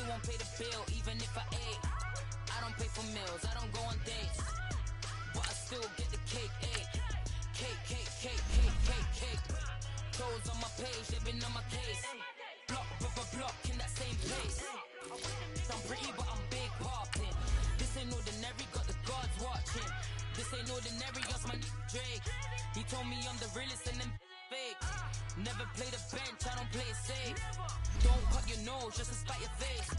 won't pay the bill, even if I ate. I don't pay for meals, I don't go on dates, but I still get the cake, ayy. Cake. Toes on my page, they've been on my case. Block in that same place. I'm pretty, but I'm big popping. This ain't ordinary, got the gods watching. This ain't ordinary, that's my Drake. He told me I'm the realest and them fake. Never play the bench, I don't play it safe. Don't cut your nose just to spite your face.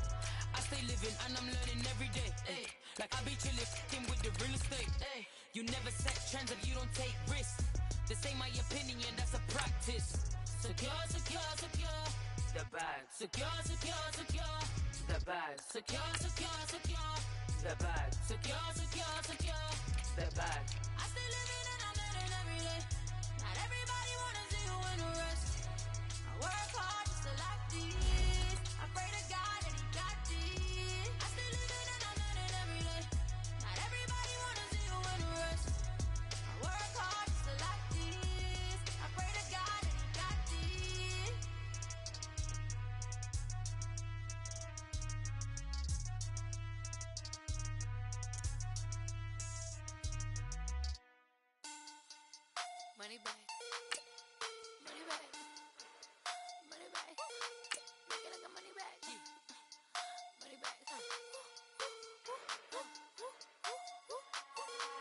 I stay living and I'm learning every day. Ay. Like I be chillin' with the real estate. Ay. You never set trends if you don't take risks. This ain't my opinion, that's a practice. Secure. The bag. Secure. The bag. Secure. The bag. Secure. The bag. I stay living and I'm learning every day. Not everybody wanna see you in the rest. I work hard just to like this. I pray to God that he got this. I stay living and I'm learning every day. Not everybody wanna see you in the rest. I work hard just to like this. I pray to God that he got this. Money back. Make it like a money back. Money back.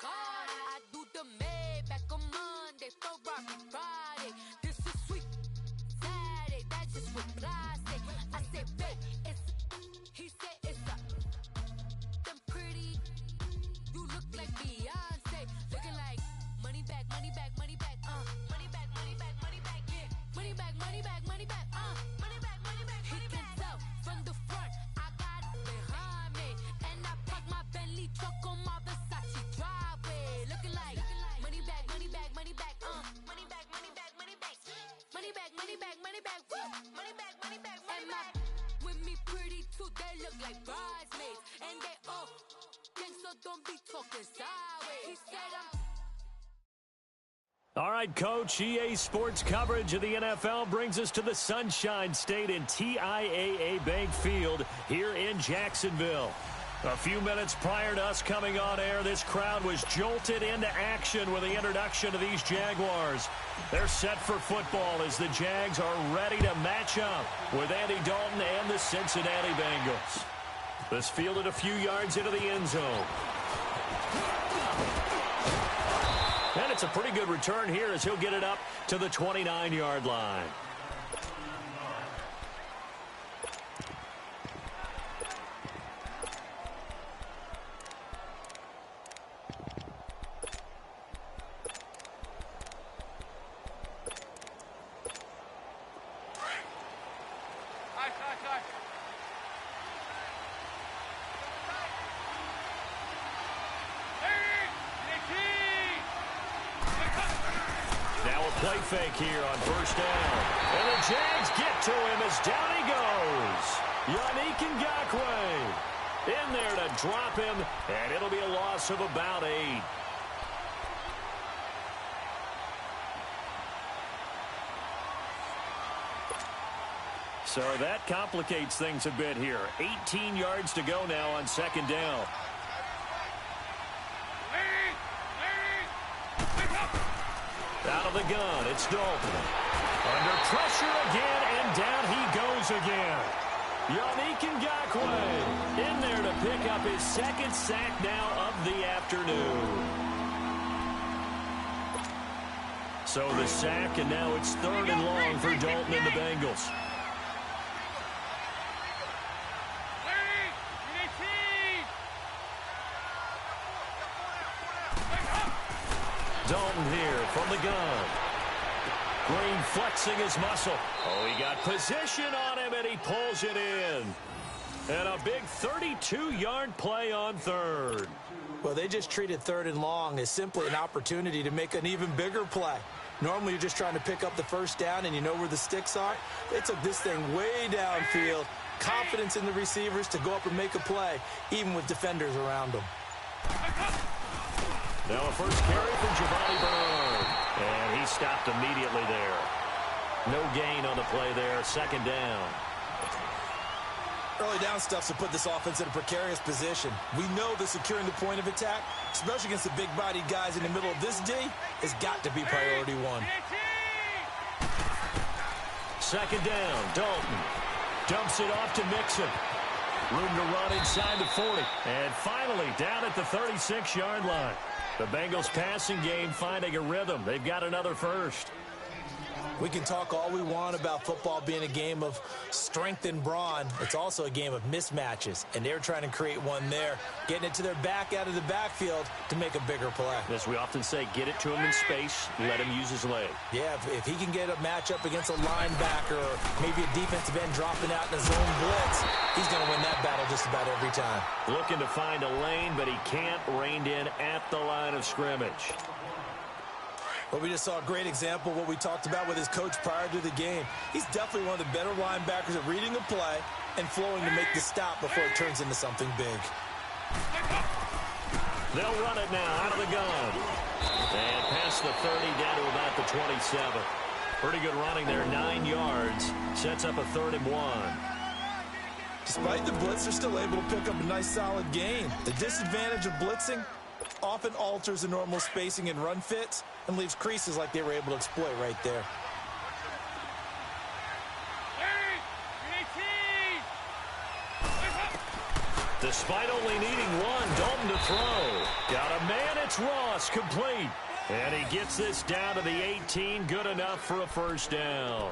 God, I do the Maybach on Monday, Ferrari Friday. This is sweet Saturday, that's just with plastic. I say, babe, he said it's a them pretty. You look like Beyonce, looking like money back, money back, money back, money back, money back, money back, yeah. Money back, money back, money back, money back, money back. He can tell from the front, I got it behind me, and I park my Bentley truck on my Versace driveway, looking like money back, money back, money back, money back, money back, money back, money back, money back, money back, money back, money back, money back. With me pretty too, they look like bridesmaids, and they all gang, so don't be talking sideways. He said I'm. All right, Coach, EA Sports coverage of the NFL brings us to the Sunshine State in TIAA Bank Field here in Jacksonville. A few minutes prior to us coming on air, this crowd was jolted into action with the introduction of these Jaguars. They're set for football as the Jags are ready to match up with Andy Dalton and the Cincinnati Bengals. This fielded a few yards into the end zone. And it's a pretty good return here as he'll get it up to the 29-yard line. Play fake here on first down. And the Jags get to him as down he goes. Yannick Ngakoue in there to drop him, and it'll be a loss of about 8. So that complicates things a bit here. 18 yards to go now on second down. Out of the gun, it's Dalton. Under pressure again, and down he goes again. Yannick Ngakoue in there to pick up his second sack now of the afternoon. So the sack, and now it's 3rd and long for Dalton and the Bengals. Dalton here from the gun. Green flexing his muscle. Oh, he got position on him, and he pulls it in. And a big 32-yard play on 3rd. Well, they just treated 3rd and long as simply an opportunity to make an even bigger play. Normally, you're just trying to pick up the first down, and you know where the sticks are. They took this thing way downfield. Confidence in the receivers to go up and make a play, even with defenders around them. Now a first carry for Giovanni Bernard. And he stopped immediately there. No gain on the play there. 2nd down. Early down stuff to put this offense in a precarious position. We know that securing the point of attack, especially against the big-bodied guys in the middle of this D, has got to be priority one. Second down, Dalton. Dumps it off to Mixon. Room to run inside the 40. And finally, down at the 36-yard line. The Bengals passing game finding a rhythm. They've got another first. We can talk all we want about football being a game of strength and brawn. It's also a game of mismatches, and they're trying to create one there, getting it to their back out of the backfield to make a bigger play. As we often say, get it to him in space, let him use his leg. Yeah, if he can get a matchup against a linebacker or maybe a defensive end dropping out in a zone blitz, he's going to win that battle just about every time. Looking to find a lane, but he can't, reined in at the line of scrimmage. Well, we just saw a great example of what we talked about with his coach prior to the game. He's definitely one of the better linebackers at reading a play and flowing to make the stop before it turns into something big. They'll run it now out of the gun. And past the 30 down to about the 27. Pretty good running there, 9 yards. Sets up a 3rd and 1. Despite the blitz, they're still able to pick up a nice solid gain. The disadvantage of blitzing often alters the normal spacing and run fits and leaves creases like they were able to exploit right there. Despite only needing one, Dalton to throw. Got a man, it's Ross, complete. And he gets this down to the 18, good enough for a first down.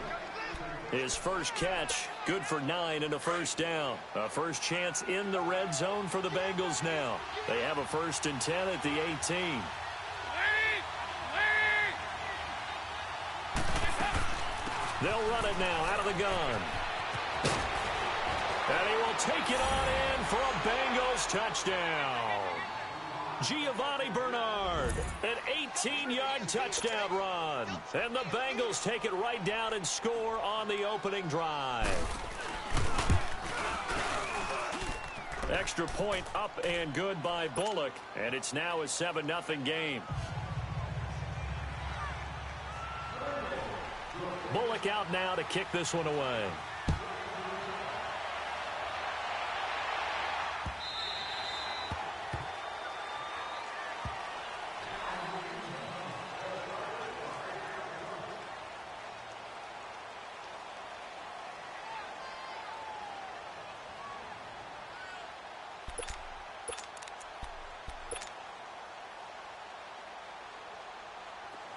His first catch, good for 9 and a first down. A first chance in the red zone for the Bengals now. They have a 1st and 10 at the 18. They'll run it now out of the gun. And he will take it on in for a Bengals touchdown. Giovanni Bernard, an 18-yard touchdown run. And the Bengals take it right down and score on the opening drive. Extra point up and good by Bullock. And it's now a 7-0 game. Bullock out now to kick this one away.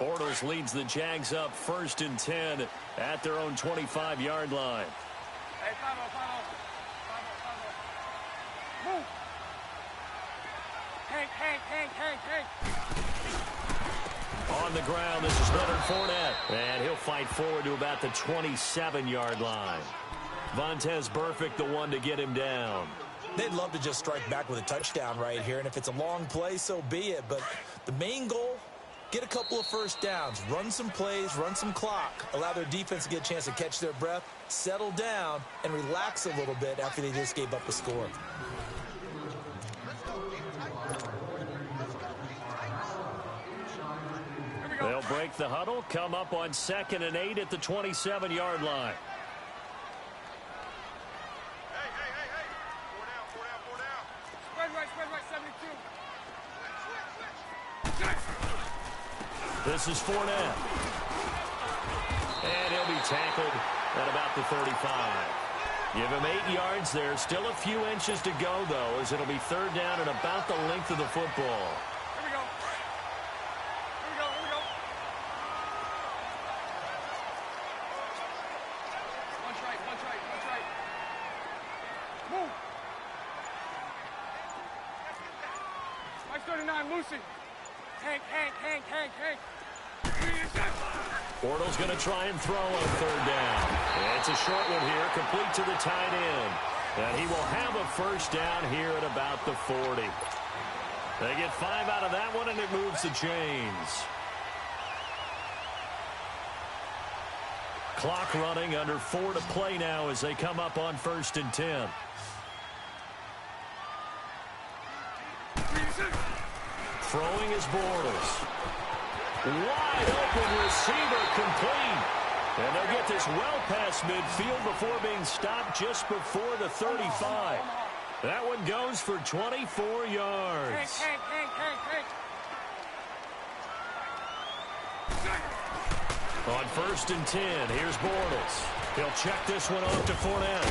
Bortles leads the Jags up 1st and 10 at their own 25-yard line. Hey, move. Hank. On the ground, this is Leonard Fournette. And he'll fight forward to about the 27-yard line. Vontez Burfict, the one to get him down. They'd love to just strike back with a touchdown right here, and if it's a long play, so be it. But the main goal, get a couple of first downs, run some plays, run some clock, allow their defense to get a chance to catch their breath, settle down, and relax a little bit after they just gave up a score. They'll break the huddle, come up on 2nd and 8 at the 27-yard line. Spread right, 72. This is Fournette. And he'll be tackled at about the 35. Give him 8 yards there. Still a few inches to go, though, as it'll be 3rd down and about the length of the football. Here we go. Punch right. Move. Mike 39, Lucy. Hank. Bortles going to try and throw on 3rd down. It's a short one here, complete to the tight end. And he will have a first down here at about the 40. They get 5 out of that one, and it moves the chains. Clock running, under 4 to play now as they come up on 1st and 10. Throwing is Bortles. Wide open receiver, complete. And they'll get this well past midfield before being stopped just before the 35. That one goes for 24 yards. On 1st and 10, here's Bortles. He'll check this one off to Fournette.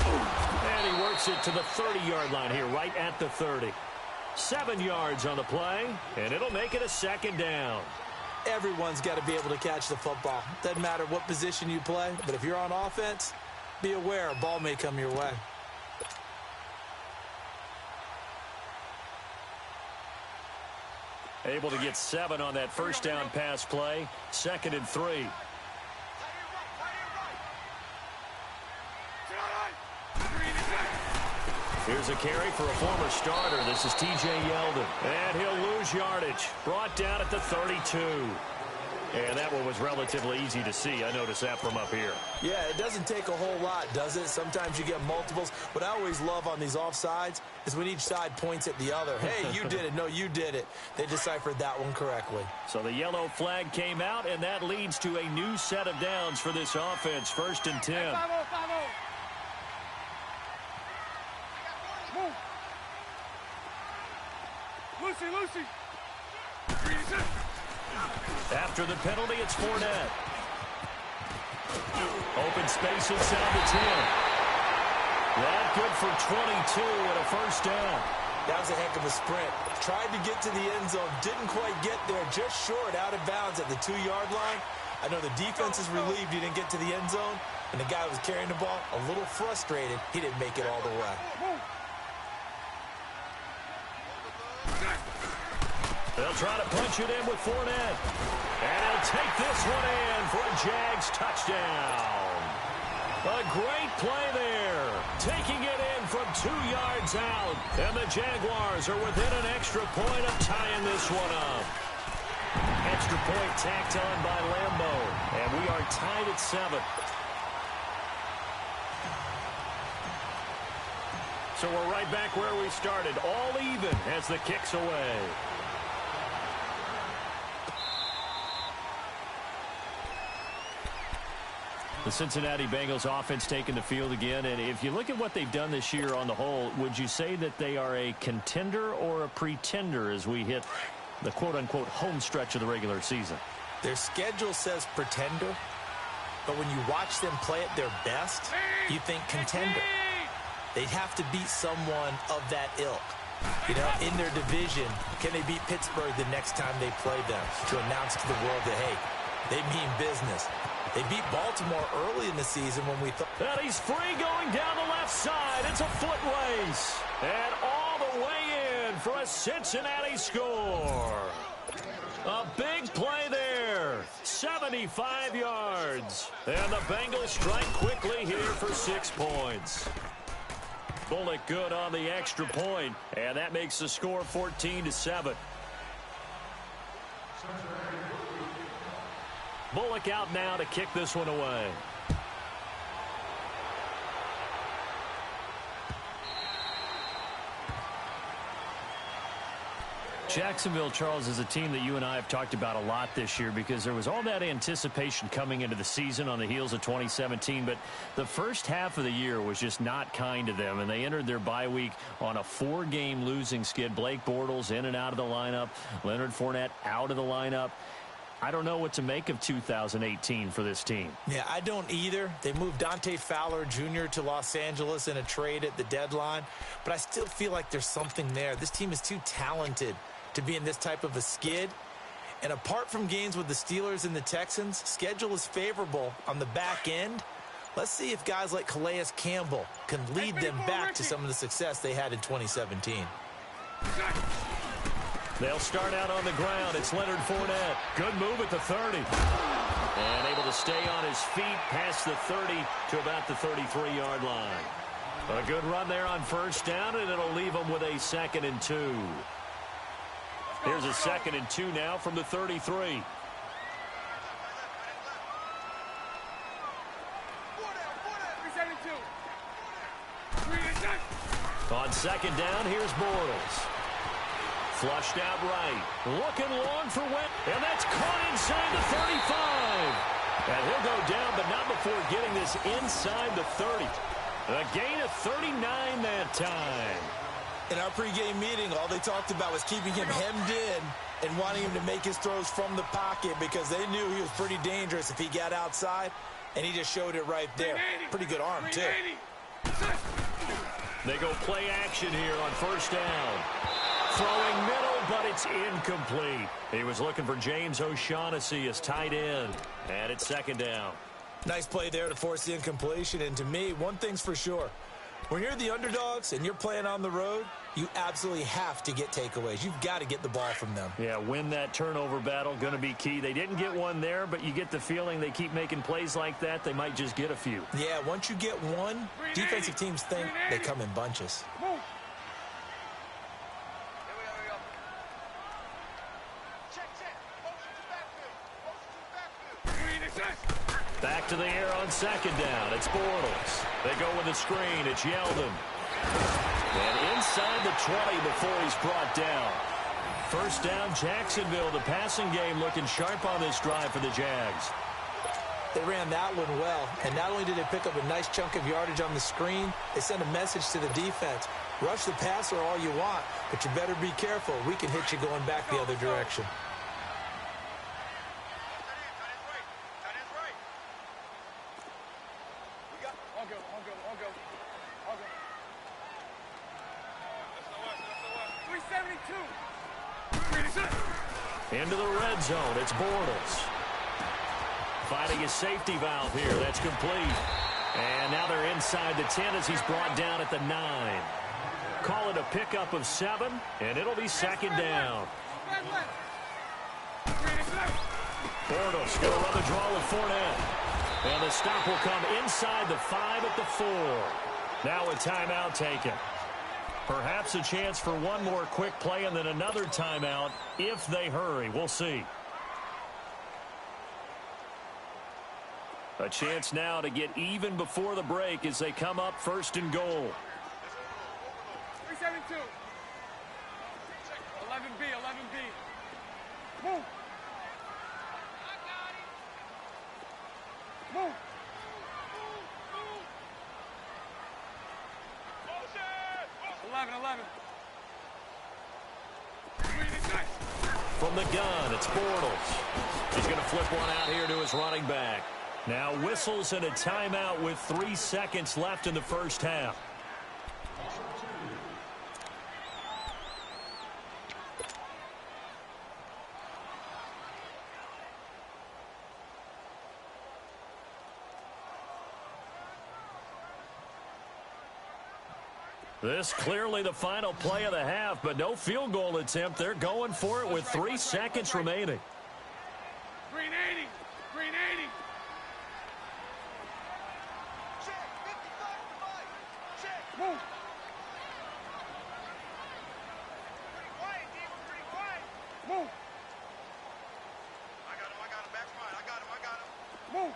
And he works it to the 30-yard line here, right at the 30. 7 yards on the play, and it'll make it a 2nd down. Everyone's got to be able to catch the football. Doesn't matter what position you play, but if you're on offense, be aware a ball may come your way. Able to get 7 on that 1st down pass play. 2nd and 3. Here's a carry for a former starter. This is T.J. Yeldon. And he'll lose yardage. Brought down at the 32. And that one was relatively easy to see. I noticed that from up here. Yeah, it doesn't take a whole lot, does it? Sometimes you get multiples. What I always love on these offsides is when each side points at the other. Hey, you did it. No, you did it. They deciphered that one correctly. So the yellow flag came out, and that leads to a new set of downs for this offense. 1st and 10. Move. Lucy. After the penalty, it's Fournette. Open space inside the 10. That good for 22 and a 1st down. That was a heck of a sprint. Tried to get to the end zone. Didn't quite get there. Just short, out of bounds at the 2-yard line. I know the defense is relieved he didn't get to the end zone. And the guy who was carrying the ball, a little frustrated, he didn't make it all the way. They'll try to punch it in with Fournette. And he'll take this one in for a Jags touchdown. A great play there. Taking it in from 2 yards out. And the Jaguars are within an extra point of tying this one up. Extra point tacked on by Lambo. And we are tied at 7. So we're right back where we started. All even as the kick's away. The Cincinnati Bengals offense taking the field again. And if you look at what they've done this year on the whole, would you say that they are a contender or a pretender as we hit the quote-unquote home stretch of the regular season? Their schedule says pretender, but when you watch them play at their best, you think contender. They'd have to beat someone of that ilk. You know, in their division, can they beat Pittsburgh the next time they play them to announce to the world that, hey, they mean business? They beat Baltimore early in the season when we thought... And he's free going down the left side. It's a foot race. And all the way in for a Cincinnati score. A big play there. 75 yards. And the Bengals strike quickly here for 6 points. Bullock good on the extra point. And that makes the score 14-7. Bullock out now to kick this one away. Jacksonville, Charles, is a team that you and I have talked about a lot this year because there was all that anticipation coming into the season on the heels of 2017, but the first half of the year was just not kind to them, and they entered their bye week on a 4-game losing skid. Blake Bortles in and out of the lineup, Leonard Fournette out of the lineup. I don't know what to make of 2018 for this team. Yeah, I don't either. They moved Dante Fowler Jr. to Los Angeles in a trade at the deadline, but I still feel like there's something there. This team is too talented to be in this type of a skid. And apart from games with the Steelers and the Texans, schedule is favorable on the back end. Let's see if guys like Calais Campbell can lead them back to some of the success they had in 2017. They'll start out on the ground. It's Leonard Fournette. Good move at the 30. And able to stay on his feet past the 30 to about the 33-yard line. A good run there on first down, and it'll leave them with a 2nd and 2. Here's a 2nd and 2 now from the 33. On second down, here's Bortles. Flushed out right. Looking long for Wentz. And that's caught inside the 35. And he'll go down, but not before getting this inside the 30. A gain of 39 that time. In our pregame meeting, all they talked about was keeping him hemmed in and wanting him to make his throws from the pocket because they knew he was pretty dangerous if he got outside, and he just showed it right there. Pretty good arm, too. They go play action here on first down. Throwing middle, but it's incomplete. He was looking for James O'Shaughnessy as tight end. And it's second down. Nice play there to force the incompletion. And to me, one thing's for sure. When you're the underdogs and you're playing on the road, you absolutely have to get takeaways. You've got to get the ball from them. Yeah, win that turnover battle, going to be key. They didn't get one there, but you get the feeling they keep making plays like that, they might just get a few. Yeah, once you get one, defensive teams think they come in bunches. Back to the air on second down. It's Bortles. They go with the screen. It's Yeldon. And inside the 20 before he's brought down. First down, Jacksonville. The passing game looking sharp on this drive for the Jags. They ran that one well. And not only did they pick up a nice chunk of yardage on the screen, they sent a message to the defense. Rush the passer all you want, but you better be careful. We can hit you going back the other direction. Into the red zone. It's Bortles. Finding his safety valve here. That's complete. And now they're inside the 10 as he's brought down at the 9. Call it a pickup of 7, and it'll be second down. Bortles going to run the draw with Fournette. And the stop will come inside the 5 at the 4. Now a timeout taken. Perhaps a chance for one more quick play and then another timeout if they hurry. We'll see. A chance now to get even before the break as they come up first and goal. 372. 11B, 11B. Move. Move. 11. From the gun, it's Bortles. He's going to flip one out here to his running back. Now whistles and a timeout with 3 seconds left in the first half. This clearly the final play of the half, but no field goal attempt. They're going for it with 3 seconds remaining. Green 80. Green 80. Check. 55. Check. Move. Pretty quiet, D. We're pretty quiet. Move. I got him. Back's mine. I got him. Move.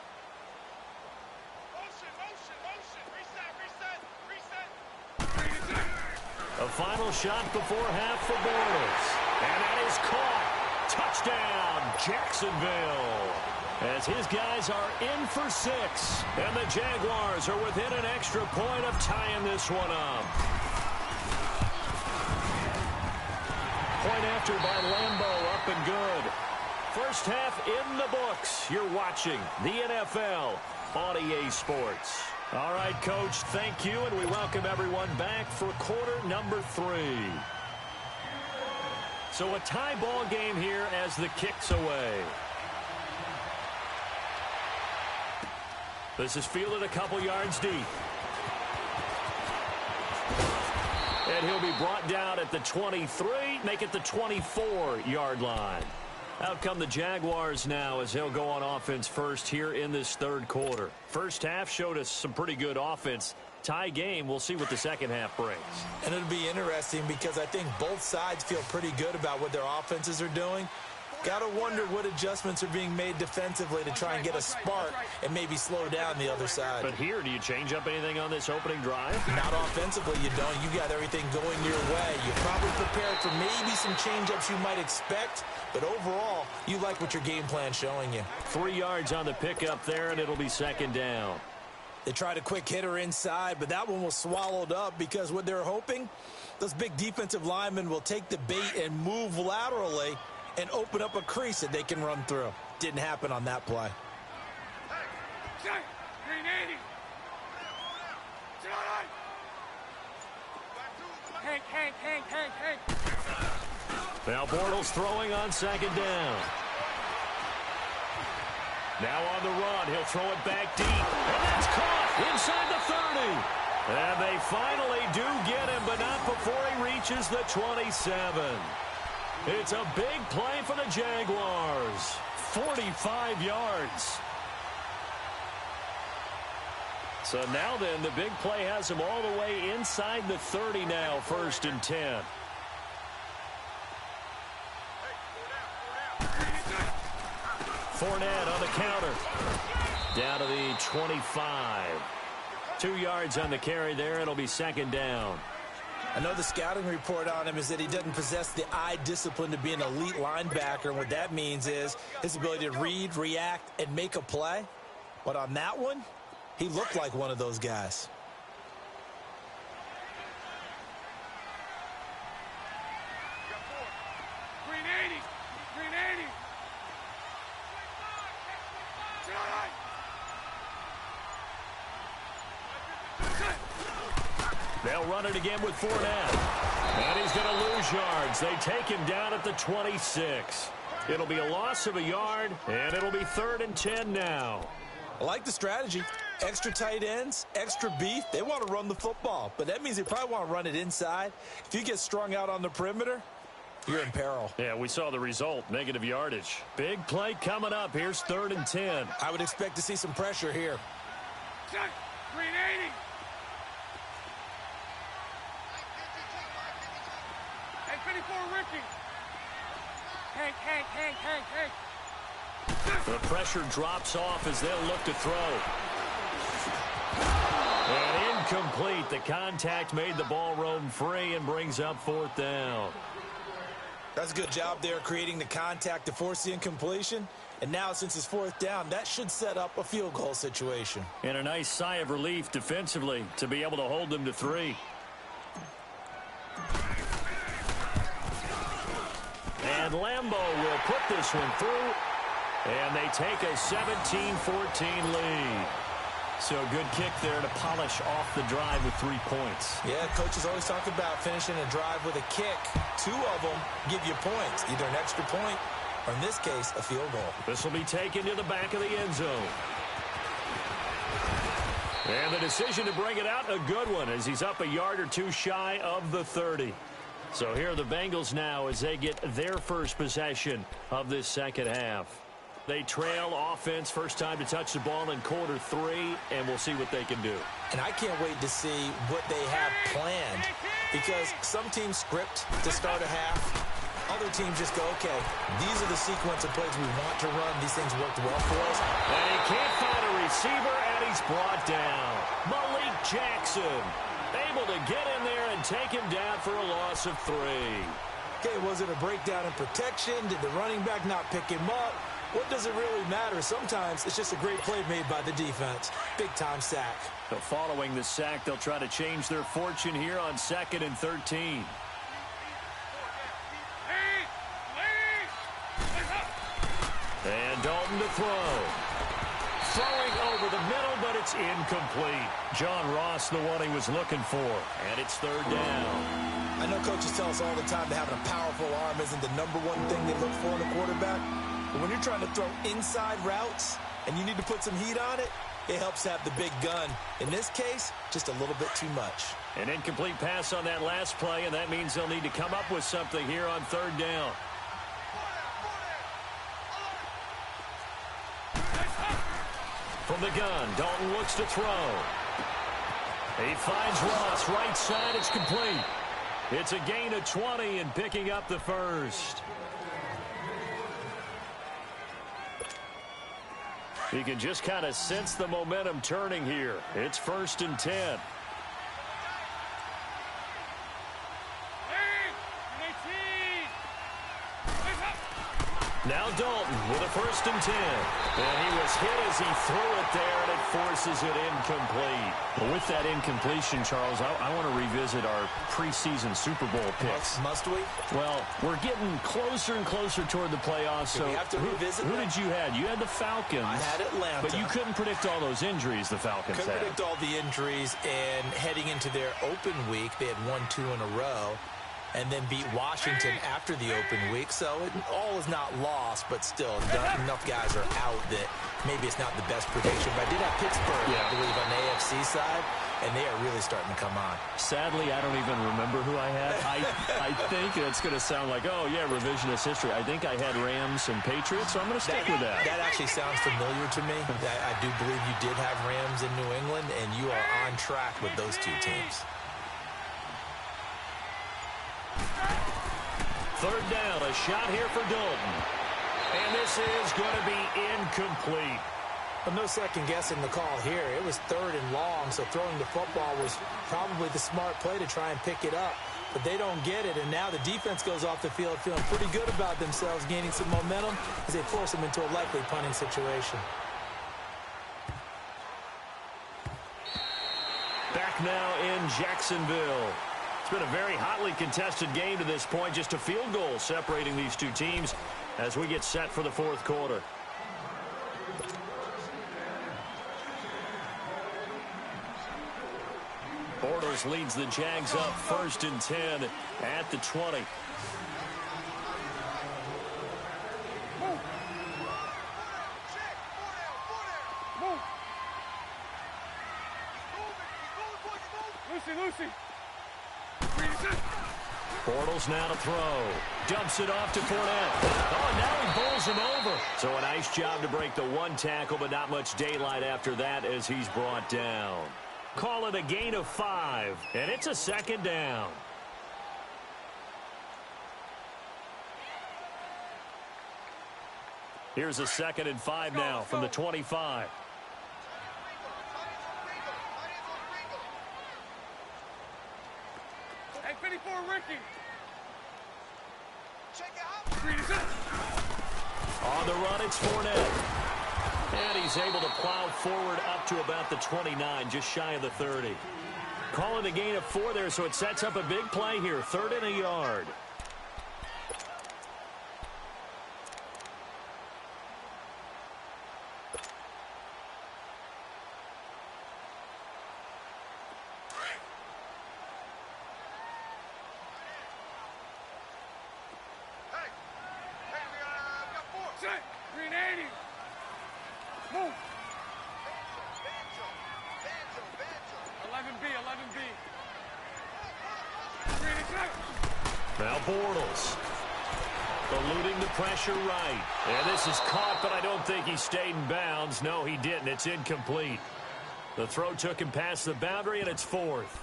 Motion. Reset. A final shot before half for Bortles. And that is caught. Touchdown, Jacksonville. As his guys are in for 6. And the Jaguars are within an extra point of tying this one up. Point after by Lambeau, up and good. First half in the books. You're watching the NFL on EA Sports. All right, Coach, thank you, and we welcome everyone back for quarter number 3. So a tie ball game here as the kick's away. This is fielded a couple yards deep. And he'll be brought down at the 23, make it the 24-yard line. Out come the Jaguars now as they'll go on offense first here in this third quarter. First half showed us some pretty good offense. Tie game, we'll see what the second half brings. And it'll be interesting because I think both sides feel pretty good about what their offenses are doing. Gotta wonder what adjustments are being made defensively to try and get a spark and maybe slow down the other side. But here, do you change up anything on this opening drive? Not offensively, you don't. You got everything going your way. You're probably prepared for maybe some change-ups you might expect, but overall, you like what your game plan's showing you. 3 yards on the pickup there, and it'll be second down. They tried a quick hitter inside, but that one was swallowed up because what they're hoping, those big defensive linemen will take the bait and move laterally and open up a crease that they can run through. Didn't happen on that play. Now Bortles throwing on second down. Now on the run, he'll throw it back deep. And that's caught inside the 30. And they finally do get him, but not before he reaches the 27. It's a big play for the Jaguars. 45 yards. So now then, the big play has him all the way inside the 30 now, 1st and 10. Fournette on the counter. Down to the 25. 2 yards on the carry there. It'll be second down. I know the scouting report on him is that he doesn't possess the eye discipline to be an elite linebacker. And what that means is his ability to read, react, and make a play. But on that one, he looked like one of those guys. They'll run it again with Fournette. And he's going to lose yards. They take him down at the 26. It'll be a loss of a yard, and it'll be 3rd and 10 now. I like the strategy. Extra tight ends, extra beef. They want to run the football, but that means they probably want to run it inside. If you get strung out on the perimeter, you're in peril. Yeah, we saw the result, negative yardage. Big play coming up. Here's 3rd and 10. I would expect to see some pressure here. 380. Hey, 54, Ricky. Hank. The pressure drops off as they'll look to throw. And incomplete. The contact made the ball roam free and brings up 4th down. That's a good job there creating the contact to force the incompletion. And now, since it's 4th down, that should set up a field goal situation. And a nice sigh of relief defensively to be able to hold them to 3. And Lambeau will put this one through. And they take a 17-14 lead. So a good kick there to polish off the drive with 3 points. Yeah, coaches always talk about finishing a drive with a kick. 2 of them give you points, either an extra point or, in this case, a field goal. This will be taken to the back of the end zone. And the decision to bring it out, a good one, as he's up a yard or 2 shy of the 30. So here are the Bengals now as they get their first possession of this second half. They trail offense, first time to touch the ball in quarter 3, and we'll see what they can do. And I can't wait to see what they have planned, because some teams script to start a half. Other teams just go, okay, these are the sequence of plays we want to run. These things worked well for us. And he can't find a receiver, and he's brought down. Malik Jackson able to get in there and take him down for a loss of 3. Okay, was it a breakdown in protection? Did the running back not pick him up? What does it really matter? Sometimes it's just a great play made by the defense. Big-time sack. So following the sack, they'll try to change their fortune here on 2nd and 13. And Dalton to throw. Throwing over the middle, but it's incomplete. John Ross, the one he was looking for. And it's 3rd down. I know coaches tell us all the time that having a powerful arm isn't the #1 thing they look for in a quarterback. But when you're trying to throw inside routes and you need to put some heat on it, it helps have the big gun. In this case, just a little bit too much. An incomplete pass on that last play, and that means they'll need to come up with something here on 3rd down. From the gun, Dalton looks to throw. He finds Ross, right side, it's complete. It's a gain of 20 and picking up the first. You can just kind of sense the momentum turning here. It's 1st and 10. Now Dalton with a 1st and 10. And he was hit as he threw it there, and it forces it incomplete. Well, with that incompletion, Charles, I want to revisit our preseason Super Bowl picks. Must we? Well, we're getting closer and closer toward the playoffs. So we have to revisit who them? did you have? You had the Falcons. I had Atlanta. But you couldn't predict all those injuries the Falcons Couldn't had. predict all the injuries, and heading into their open week, they had won 2 in a row and then beat Washington after the open week. So all is not lost, but still, enough guys are out that maybe it's not the best prediction. But I did have Pittsburgh, I believe, on the AFC side, and they are really starting to come on. Sadly, I don't even remember who I had. I think it's going to sound like, oh, yeah, revisionist history. I think I had Rams and Patriots, so I'm going to stick with that. That actually sounds familiar to me. I do believe you did have Rams in New England, and you are on track with those 2 teams. 3rd down, a shot here for Dalton. And this is going to be incomplete. But no second guessing the call here. It was 3rd and long, so throwing the football was probably the smart play to try and pick it up. But they don't get it, and now the defense goes off the field feeling pretty good about themselves, gaining some momentum as they force them into a likely punting situation. Back now in Jacksonville. It's been a very hotly contested game to this point. Just a field goal separating these 2 teams as we get set for the 4th quarter. Bortles leads the Jags up 1st and 10 at the 20. Lucy. Bortles now to throw. Dumps it off to Fournette. Oh, and now he bowls him over. So a nice job to break the 1 tackle, but not much daylight after that as he's brought down. Call it a gain of 5, and it's a 2nd down. Here's a 2nd and 5 now from the 25. Hey, 54, Ricky. Check out. On the run, it's Fournette. And he's able to plow forward up to about the 29, just shy of the 30. Call it a gain of 4 there, so it sets up a big play here. 3rd and a yard. Green 80. Move. 11B. Now Bortles. Eluding the pressure right. And this is caught, but I don't think he stayed in bounds. No, he didn't. It's incomplete. The throw took him past the boundary, and it's 4th.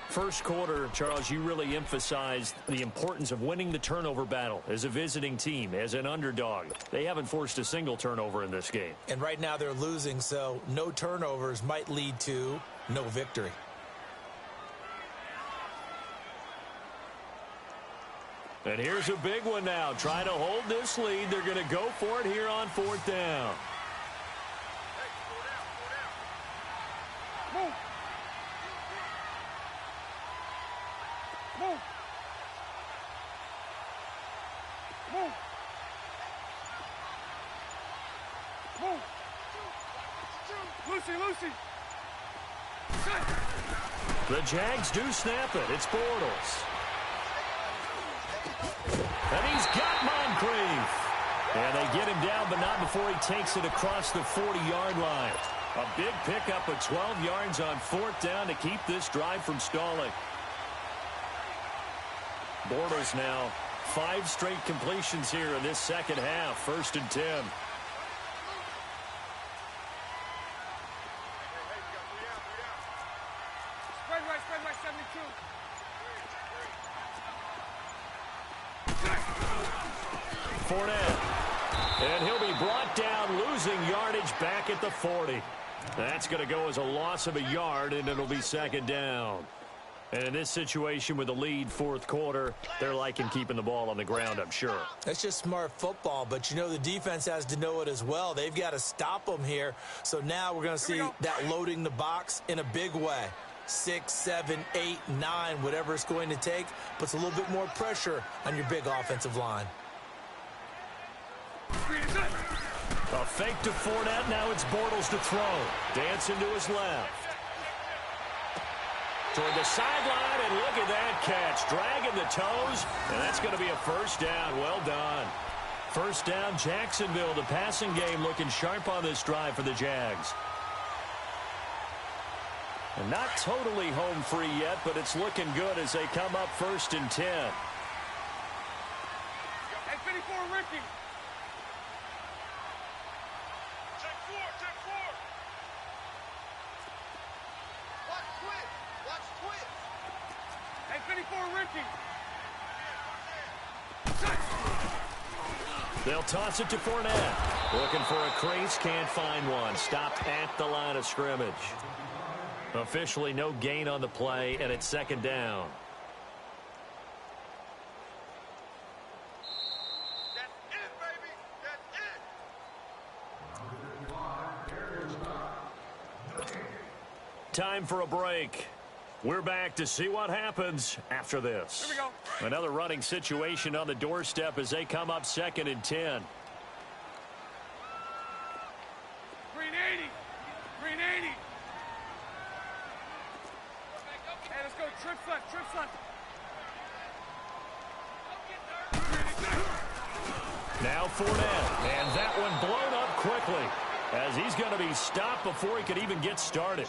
First quarter, Charles, you really emphasized the importance of winning the turnover battle as a visiting team, as an underdog. They haven't forced a single turnover in this game. And right now they're losing, so no turnovers might lead to no victory. And here's a big one now. Trying to hold this lead. They're going to go for it here on 4th down. Move. Lucy. The Jags do snap it. It's Bortles. And he's got Moncrief. And they get him down, but not before he takes it across the 40-yard line. A big pickup of 12 yards on 4th down to keep this drive from stalling. Bortles now 5 straight completions here in this second half. 1st and 10. Spread right, 72. Fournette. And he'll be brought down, losing yardage back at the 40. That's going to go as a loss of a yard, and it'll be second down. And in this situation with the lead fourth quarter, they're liking keeping the ball on the ground, I'm sure. That's just smart football, but you know the defense has to know it as well. They've got to stop them here. So now we're going to see that loading the box in a big way. 6, 7, 8, 9, whatever it's going to take, puts a little bit more pressure on your big offensive line. A fake to Fournette. Now it's Bortles to throw. Dancing to his left. Toward the sideline, and look at that catch. Dragging the toes, and that's going to be a first down. Well done. First down, Jacksonville. The passing game looking sharp on this drive for the Jags. And not totally home free yet, but it's looking good as they come up 1st and 10. Hey, 54, Ricky. Check 4, check 4. Watch twist, watch twist. Hey, 54, Ricky. They'll toss it to Fournette. Looking for a crease, can't find one. Stopped at the line of scrimmage. Officially no gain on the play, and it's second down. That's it, baby. That's it. Time for a break. We're back to see what happens after this. Here we go. Another running situation on the doorstep as they come up 2nd and 10. Green 80. Green 80. Hey, let's go. Trips left. Trips left. Now Fournette, and that one blown up quickly as he's going to be stopped before he could even get started.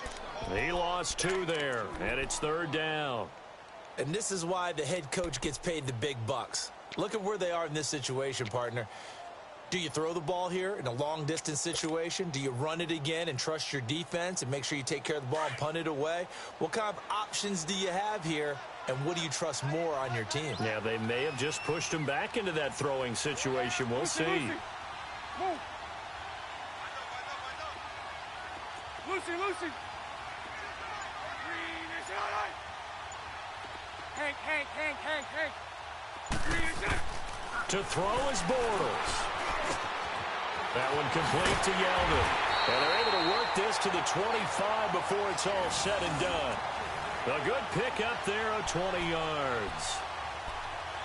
He lost 2 there, and it's 3rd down. And this is why the head coach gets paid the big bucks. Look at where they are in this situation, partner. Do you throw the ball here in a long-distance situation? Do you run it again and trust your defense and make sure you take care of the ball and punt it away? What kind of options do you have here, and what do you trust more on your team? Yeah, they may have just pushed him back into that throwing situation. We'll see. Lucy. Move. Lucy, Lucy. Green is out. Hank. Green is out. To throw is Bortles. That one complete to Yeldon. And they're able to work this to the 25 before it's all said and done. A good pick up there of 20 yards.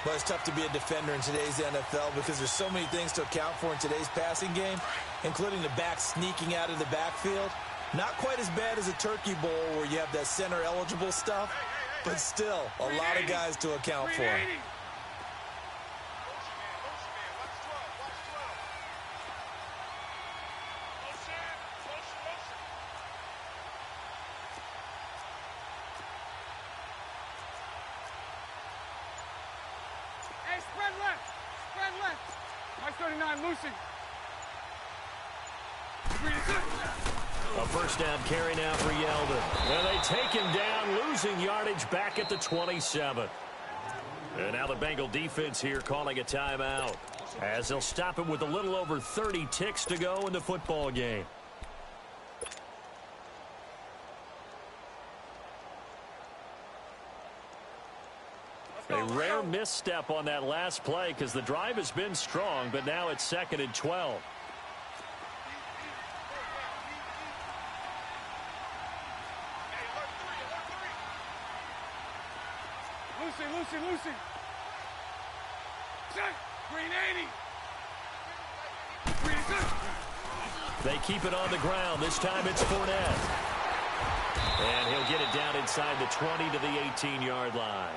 Well, it's tough to be a defender in today's NFL because there's so many things to account for in today's passing game, including the back sneaking out of the backfield. Not quite as bad as a turkey bowl where you have that center-eligible stuff, but still a lot of guys to account for. Hey, spread left. Spread left. My 39, Lucy. A first down carry now for Yeldon. And they take him down, losing yardage back at the 27. And now the Bengal defense here calling a timeout as they'll stop it with a little over 30 ticks to go in the football game. A rare misstep on that last play because the drive has been strong, but now it's 2nd and 12. Lucy. Check. Green 80. Green set. They keep it on the ground. This time it's Fournette. And he'll get it down inside the 20 to the 18-yard line.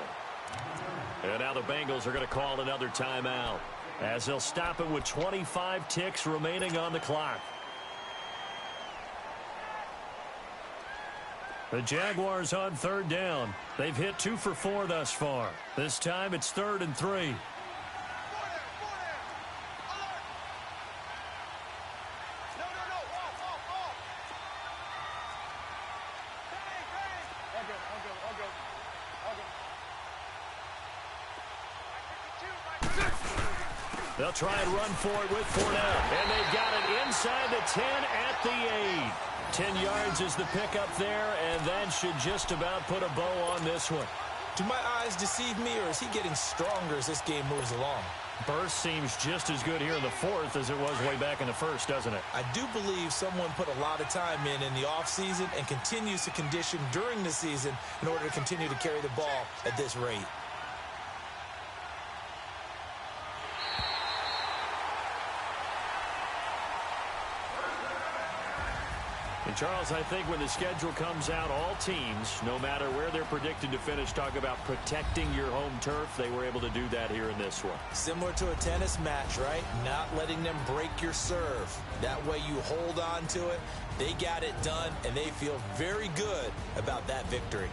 And now the Bengals are going to call another timeout as they'll stop it with 25 ticks remaining on the clock. The Jaguars on 3rd down. They've hit 2 for 4 thus far. This time it's 3rd and 3. They'll try and run for it with Fournette. And they've got it inside the 10 at the 8. 10 yards is the pickup there, and that should just about put a bow on this one. Do my eyes deceive me, or is he getting stronger as this game moves along? Burst seems just as good here in the fourth as it was way back in the first, doesn't it? I do believe someone put a lot of time in the offseason and continues to condition during the season in order to continue to carry the ball at this rate. And, Charles, I think when the schedule comes out, all teams, no matter where they're predicted to finish, talk about protecting your home turf. They were able to do that here in this one. Similar to a tennis match, right? Not letting them break your serve. That way you hold on to it. They got it done, and they feel very good about that victory.